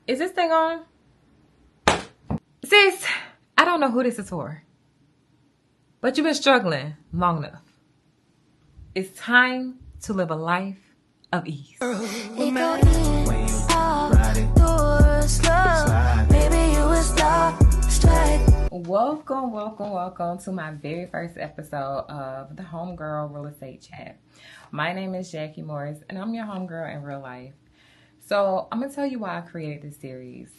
Is this thing on? Sis, I don't know who this is for, but you've been struggling long enough. It's time to live a life of ease. Welcome to my very first episode of the Homegirl Real Estate Chat. My name is Jackie Morris, and I'm your homegirl in real life. So I'm going to tell you why I created this series.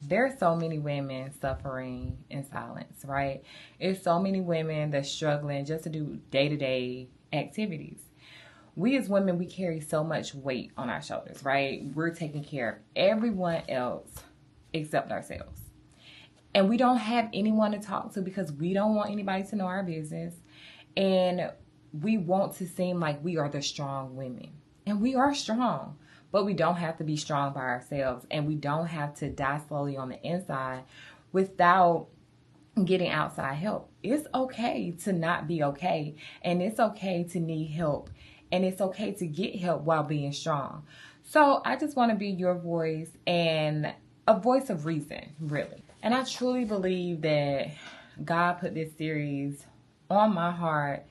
There are so many women suffering in silence, right? It's so many women that's struggling just to do day-to-day activities. We as women, we carry so much weight on our shoulders, right? We're taking care of everyone else except ourselves. And we don't have anyone to talk to because we don't want anybody to know our business. And we want to seem like we are the strong women. And we are strong. But we don't have to be strong by ourselves, and we don't have to die slowly on the inside without getting outside help. It's okay to not be okay, and it's okay to need help, and it's okay to get help while being strong. So I just want to be your voice and a voice of reason, really. And I truly believe that God put this series on my heart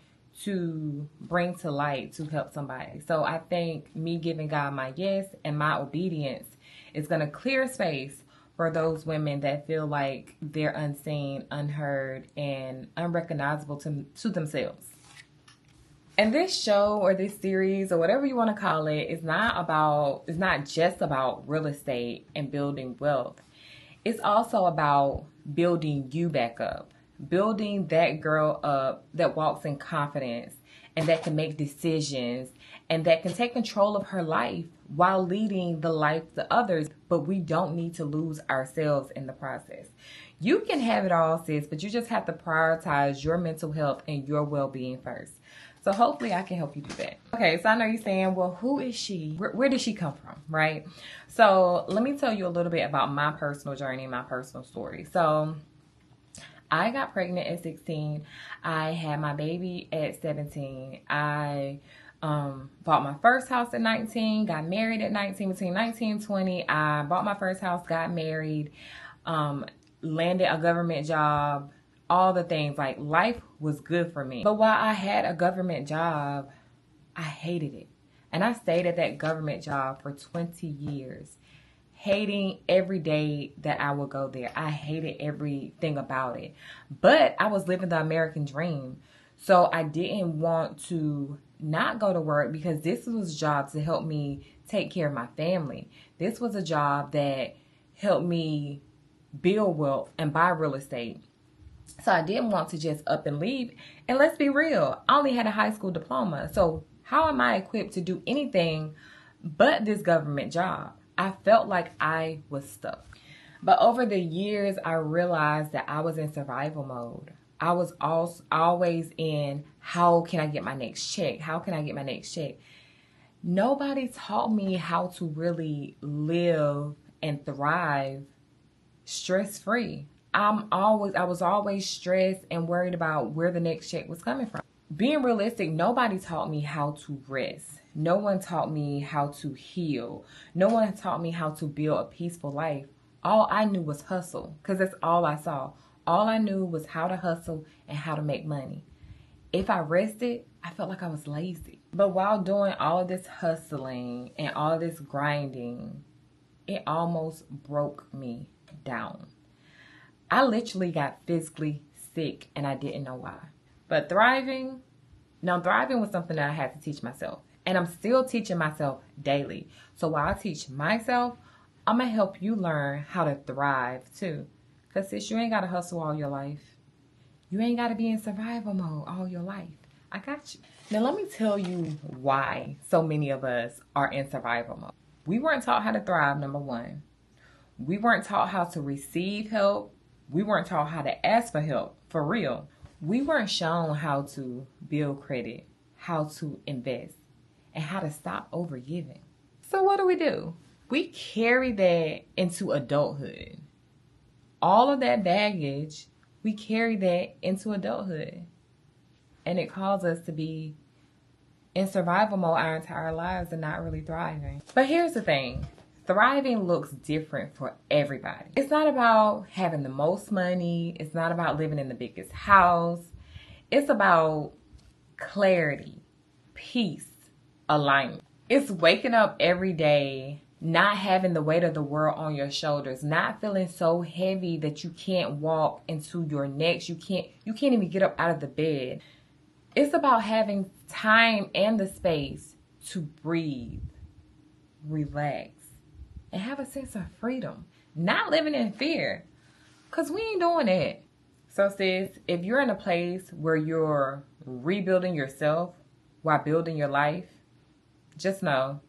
to bring to light to help somebody. So I think me giving God my yes and my obedience is going to clear space for those women that feel like they're unseen, unheard, and unrecognizable to themselves. And this show or this series or whatever you want to call it is not just about real estate and building wealth. It's also about building you back up. Building that girl up that walks in confidence and that can make decisions and that can take control of her life while leading the life to others. But we don't need to lose ourselves in the process. You can have it all, sis, but you just have to prioritize your mental health and your well-being first. So hopefully I can help you do that. Okay, so I know you're saying, well, who is she? Where did she come from, right? So let me tell you a little bit about my personal journey, my personal story. So I got pregnant at 16. I had my baby at 17. I bought my first house at 19, got married at 19. Between 19 and 20, I bought my first house, got married, landed a government job, all the things. Like, life was good for me. But while I had a government job, I hated it. And I stayed at that government job for 20 years. Hating every day that I would go there. I hated everything about it. But I was living the American dream. So I didn't want to not go to work because this was a job to help me take care of my family. This was a job that helped me build wealth and buy real estate. So I didn't want to just up and leave. And let's be real, I only had a high school diploma. So how am I equipped to do anything but this government job? I felt like I was stuck. But over the years, I realized that I was in survival mode. I was always in, how can I get my next check? How can I get my next check? Nobody taught me how to really live and thrive stress-free. I was always stressed and worried about where the next check was coming from. Being realistic, nobody taught me how to rest. No one taught me how to heal. No one taught me how to build a peaceful life. All I knew was hustle, because that's all I saw. All I knew was how to hustle and how to make money. If I rested, I felt like I was lazy. But while doing all of this hustling and all of this grinding, it almost broke me down. I literally got physically sick and I didn't know why. But thriving was something that I had to teach myself. And I'm still teaching myself daily. So while I teach myself, I'm going to help you learn how to thrive too. Because sis, you ain't got to hustle all your life. You ain't got to be in survival mode all your life. I got you. Now let me tell you why so many of us are in survival mode. We weren't taught how to thrive, number one. We weren't taught how to receive help. We weren't taught how to ask for help, for real. We weren't shown how to build credit, how to invest, and how to stop overgiving. So what do? We carry that into adulthood. All of that baggage, we carry that into adulthood. And it causes us to be in survival mode our entire lives and not really thriving. But here's the thing. Thriving looks different for everybody. It's not about having the most money. It's not about living in the biggest house. It's about clarity, peace, alignment. It's waking up every day, not having the weight of the world on your shoulders, not feeling so heavy that you can't walk into your next. You can't even get up out of the bed. It's about having time and the space to breathe, relax, and have a sense of freedom. Not living in fear, because we ain't doing it. So sis, if you're in a place where you're rebuilding yourself while building your life, just know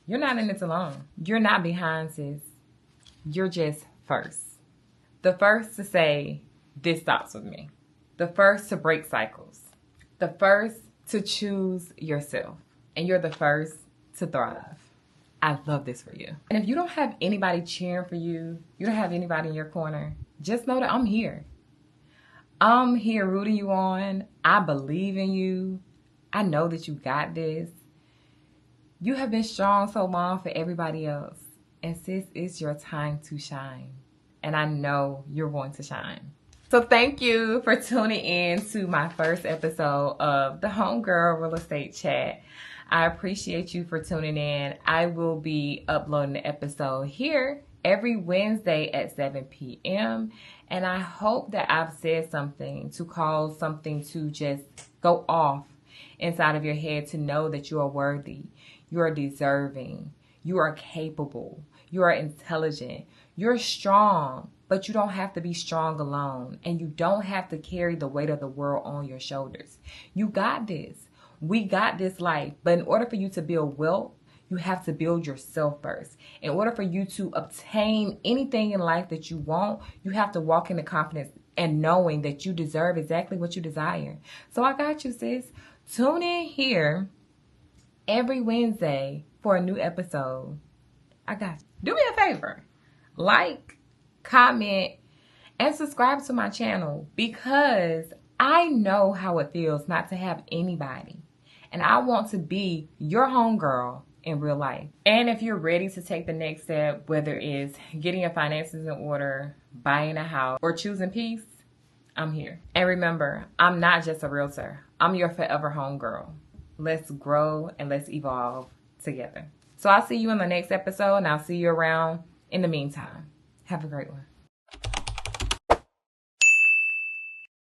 you're not in it alone. You're not behind, sis. You're just first. The first to say, this stops with me. The first to break cycles. The first to choose yourself. And you're the first to thrive. I love this for you. And if you don't have anybody cheering for you, you don't have anybody in your corner, just know that I'm here. I'm here rooting you on. I believe in you. I know that you got this. You have been strong so long for everybody else. And sis, it's your time to shine. And I know you're going to shine. So thank you for tuning in to my first episode of the Homegirl Real Estate Chat. I appreciate you for tuning in. I will be uploading the episode here every Wednesday at 7 p.m. And I hope that I've said something to cause something to just go off inside of your head, to know that you are worthy, you are deserving, you are capable, you are intelligent, you're strong, but you don't have to be strong alone, and you don't have to carry the weight of the world on your shoulders. You got this. We got this life. But in order for you to build wealth, you have to build yourself first. In order for you to obtain anything in life that you want, you have to walk in the confidence and knowing that you deserve exactly what you desire. So I got you, sis. Tune in here every Wednesday for a new episode. I got you. Do me a favor. Like, comment, and subscribe to my channel, because I know how it feels not to have anybody. And I want to be your homegirl in real life. And if you're ready to take the next step, whether it's getting your finances in order, buying a house, or choosing peace, I'm here. And remember, I'm not just a realtor. I'm your forever homegirl. Let's grow and let's evolve together. So I'll see you in the next episode, and I'll see you around in the meantime. Have a great one.